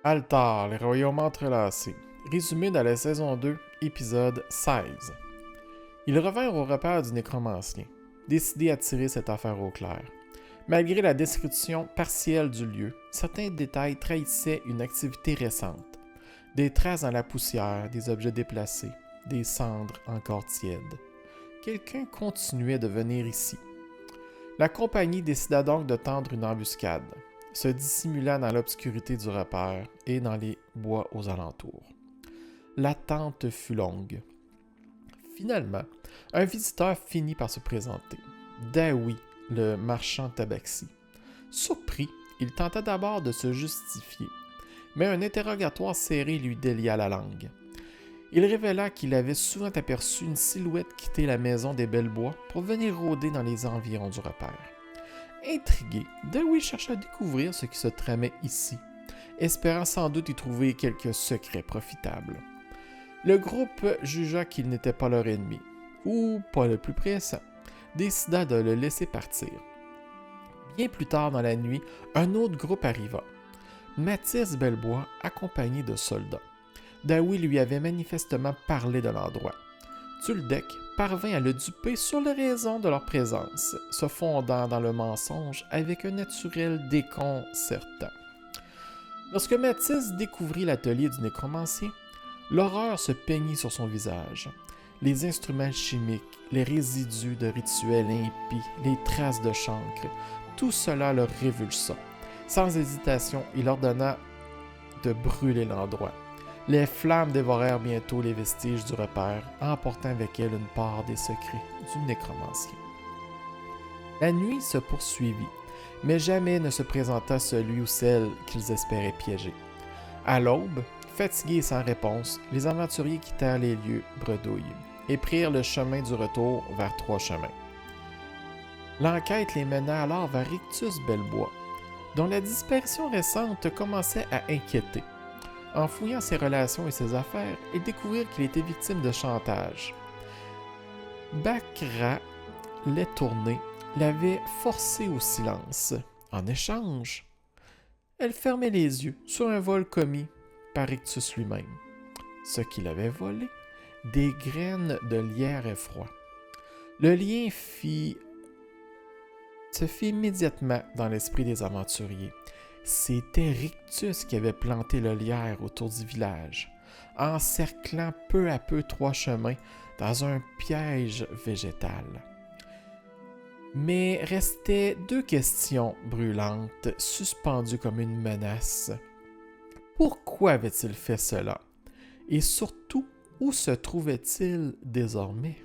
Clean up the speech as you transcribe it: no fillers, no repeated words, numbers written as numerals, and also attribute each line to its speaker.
Speaker 1: Altar, les royaumes entrelacés. Résumé dans la saison 2, épisode 16. Ils revinrent au repère du nécromancien, décidés à tirer cette affaire au clair. Malgré la description partielle du lieu, certains détails trahissaient une activité récente. Des traces dans la poussière, des objets déplacés, des cendres encore tièdes. Quelqu'un continuait de venir ici. La compagnie décida donc de tendre une embuscade, se dissimulant dans l'obscurité du repère et dans les bois aux alentours. L'attente fut longue. Finalement, un visiteur finit par se présenter. Daoui, le marchand tabaxi. Surpris, il tenta d'abord de se justifier, mais un interrogatoire serré lui délia la langue. Il révéla qu'il avait souvent aperçu une silhouette quitter la maison des Bellebois pour venir rôder dans les environs du repère. Intrigué, Daoui chercha à découvrir ce qui se tramait ici, espérant sans doute y trouver quelques secrets profitables. Le groupe jugea qu'il n'était pas leur ennemi, ou pas le plus pressant, décida de le laisser partir. Bien plus tard dans la nuit, un autre groupe arriva. Mathis Bellebois, accompagné de soldats. Daoui lui avait manifestement parlé de l'endroit. Tuldek parvint à le duper sur les raisons de leur présence, se fondant dans le mensonge avec un naturel déconcertant. Lorsque Mathis découvrit l'atelier du nécromancien, l'horreur se peignit sur son visage. Les instruments chimiques, les résidus de rituels impies, les traces de chancre, tout cela le révulsa. Sans hésitation, il ordonna de brûler l'endroit. Les flammes dévorèrent bientôt les vestiges du repère, emportant avec elles une part des secrets du nécromancien. La nuit se poursuivit, mais jamais ne se présenta celui ou celle qu'ils espéraient piéger. À l'aube, fatigués et sans réponse, les aventuriers quittèrent les lieux bredouilles et prirent le chemin du retour vers Trois Chemins. L'enquête les mena alors vers Rictus Bellebois, dont la disparition récente commençait à inquiéter. En fouillant ses relations et ses affaires, ils découvrirent qu'il était victime de chantage. Bakra, l'étournée, l'avait forcé au silence. En échange, elle fermait les yeux sur un vol commis par Rictus lui-même. Ce qu'il avait volé, des graines de lierre effroi. Le lien se fit immédiatement dans l'esprit des aventuriers. C'était Rictus qui avait planté le lierre autour du village, encerclant peu à peu Trois Chemins dans un piège végétal. Mais restaient deux questions brûlantes, suspendues comme une menace. Pourquoi avait-il fait cela? Et surtout, où se trouvait-il désormais?